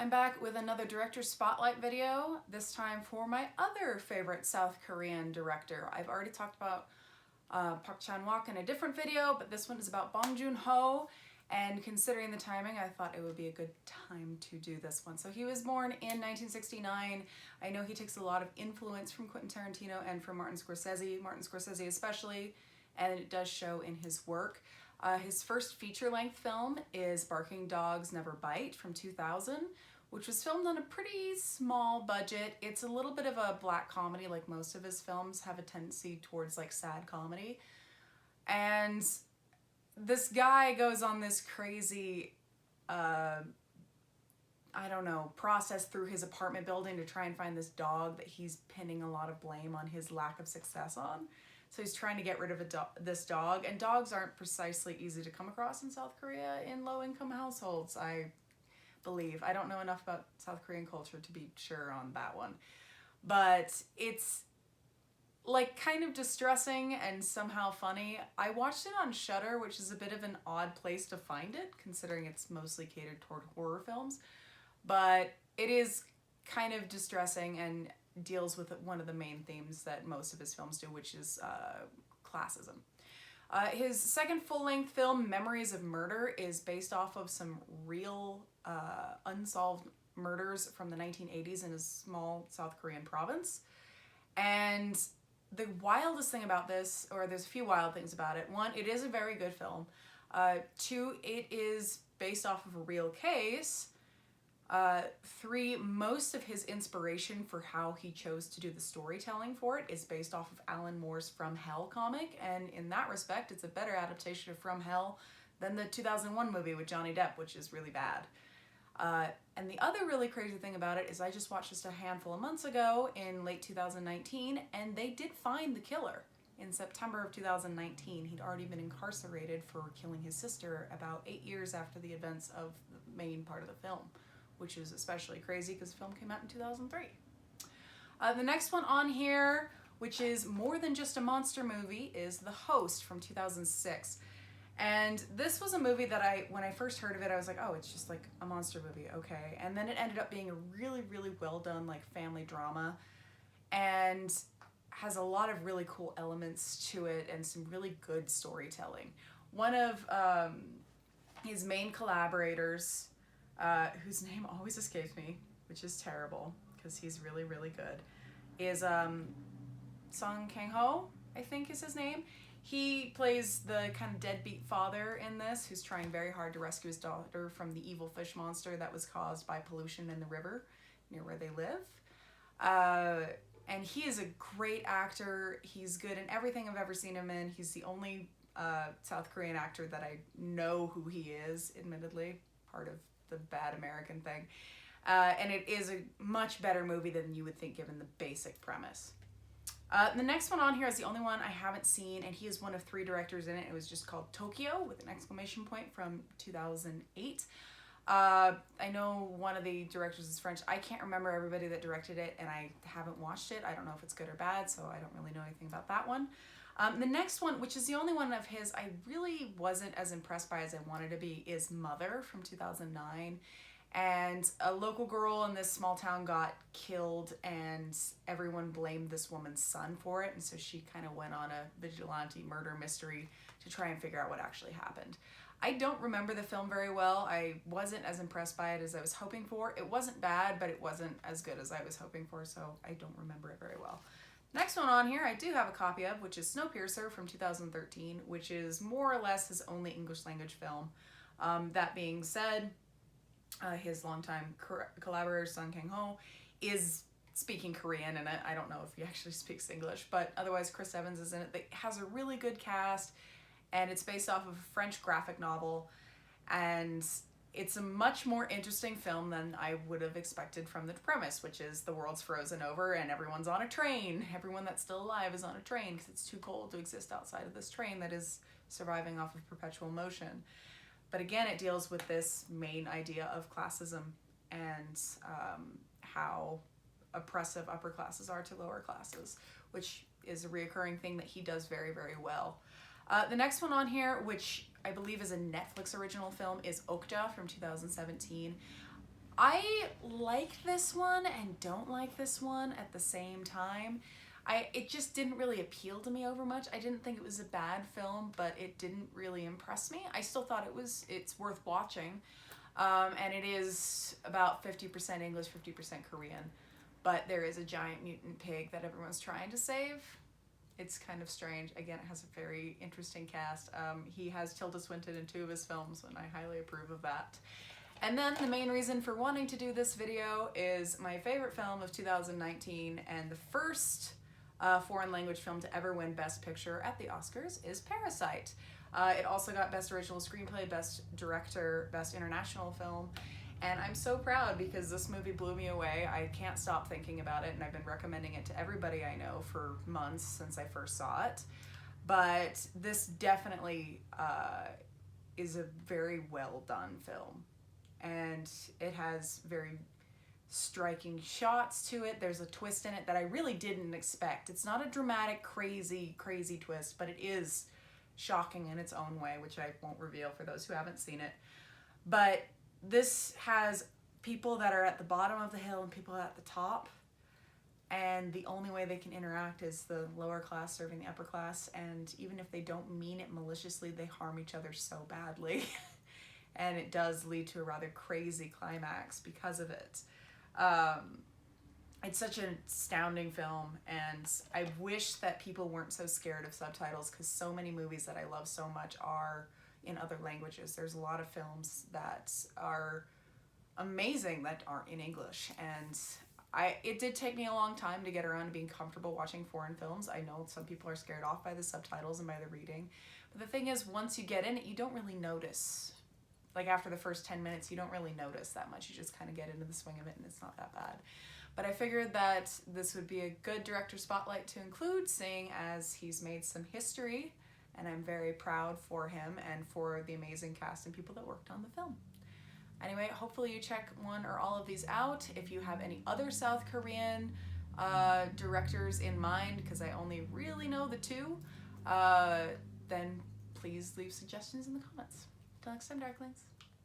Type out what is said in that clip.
I'm back with another director spotlight video, this time for my other favorite South Korean director. I've already talked about Park Chan-wook in a different video, but this one is about Bong Joon-Ho, and considering the timing, I thought it would be a good time to do this one. So he was born in 1969. I know he takes a lot of influence from Quentin Tarantino and from Martin Scorsese especially, and it does show in his work. His first feature-length film is Barking Dogs Never Bite from 2000, which was filmed on a pretty small budget. It's a little bit of a black comedy, like most of his films have a tendency towards like sad comedy. And this guy goes on this crazy, process through his apartment building to try and find this dog that he's pinning a lot of blame on his lack of success on. So he's trying to get rid of this dog, and dogs aren't precisely easy to come across in South Korea in low-income households, I believe. I don't know enough about South Korean culture to be sure on that one. But it's like kind of distressing and somehow funny. I watched it on Shudder, which is a bit of an odd place to find it, considering it's mostly catered toward horror films. But it is kind of distressing and deals with one of the main themes that most of his films do, which is classism. His second full-length film, Memories of Murder, is based off of some real unsolved murders from the 1980s in a small South Korean province. And the wildest thing about this, or there's a few wild things about it. One, it is a very good film. Two, it is based off of a real case. Three, most of his inspiration for how he chose to do the storytelling for it is based off of Alan Moore's From Hell comic, and in that respect, it's a better adaptation of From Hell than the 2001 movie with Johnny Depp, which is really bad. And the other really crazy thing about it is I just watched this a handful of months ago in late 2019, and they did find the killer. In September of 2019, he'd already been incarcerated for killing his sister about 8 years after the events of the main part of the film, which is especially crazy because the film came out in 2003. The next one on here, which is more than just a monster movie, is The Host from 2006. And this was a movie that when I first heard of it, I was like, oh, it's just like a monster movie, okay. And then it ended up being a really, really well done like family drama, and has a lot of really cool elements to it and some really good storytelling. One of his main collaborators, whose name always escapes me, which is terrible because he's really, really good, is Song Kang-ho, I think is his name. He plays the kind of deadbeat father in this, who's trying very hard to rescue his daughter from the evil fish monster that was caused by pollution in the river near where they live. And he is a great actor. He's good in everything I've ever seen him in. He's the only South Korean actor that I know who he is, admittedly, part of the bad American thing. And it is a much better movie than you would think given the basic premise. The next one on here is the only one I haven't seen, and he is one of 3 directors in it. It was just called Tokyo with an exclamation point from 2008. I know one of the directors is French. I can't remember everybody that directed it, and I haven't watched it. I don't know if it's good or bad, so I don't really know anything about that one. The next one, which is the only one of his I really wasn't as impressed by as I wanted to be, is Mother from 2009. And a local girl in this small town got killed, and everyone blamed this woman's son for it, and so she kind of went on a vigilante murder mystery to try and figure out what actually happened. I don't remember the film very well. I wasn't as impressed by it as I was hoping for. It wasn't bad, but it wasn't as good as I was hoping for, so I don't remember it very well. Next one on here I do have a copy of, which is Snowpiercer from 2013, which is more or less his only English language film. That being said, his longtime collaborator, Song Kang-ho, is speaking Korean in it. I don't know if he actually speaks English, but otherwise Chris Evans is in it. It has a really good cast, and it's based off of a French graphic novel, and it's a much more interesting film than I would have expected from the premise, which is the world's frozen over and everyone's on a train. Everyone that's still alive is on a train because it's too cold to exist outside of this train that is surviving off of perpetual motion. But again, it deals with this main idea of classism and how oppressive upper classes are to lower classes, which is a reoccurring thing that he does very, very well. The next one on here, which I believe is a Netflix original film, is Okja from 2017. I like this one and don't like this one at the same time. It just didn't really appeal to me over much. I didn't think it was a bad film, but it didn't really impress me. I still thought it's worth watching. And it is about 50% English, 50% Korean. But there is a giant mutant pig that everyone's trying to save. It's kind of strange. Again, it has a very interesting cast. He has Tilda Swinton in 2 of his films, and I highly approve of that. And then the main reason for wanting to do this video is my favorite film of 2019, and the first foreign language film to ever win Best Picture at the Oscars is Parasite. It also got Best Original Screenplay, Best Director, Best International Film, and I'm so proud because this movie blew me away. I can't stop thinking about it, and I've been recommending it to everybody I know for months since I first saw it. But this definitely is a very well done film, and it has very striking shots to it. There's a twist in it that I really didn't expect. It's not a dramatic, crazy twist, but it is shocking in its own way, which I won't reveal for those who haven't seen it. But this has people that are at the bottom of the hill and people at the top, and the only way they can interact is the lower class serving the upper class, and even if they don't mean it maliciously, they harm each other so badly. And it does lead to a rather crazy climax because of it. It's such an astounding film, and I wish that people weren't so scared of subtitles, because so many movies that I love so much are in other languages. There's a lot of films that are amazing that aren't in English, and it did take me a long time to get around to being comfortable watching foreign films. I know some people are scared off by the subtitles and by the reading, but the thing is, once you get in it, you don't really notice. Like after the first 10 minutes, you don't really notice that much. You just kind of get into the swing of it, and it's not that bad. But I figured that this would be a good director spotlight to include, seeing as he's made some history, and I'm very proud for him and for the amazing cast and people that worked on the film. Anyway, hopefully you check one or all of these out. If you have any other South Korean directors in mind, because I only really know the 2, then please leave suggestions in the comments. Till next time, Darklings.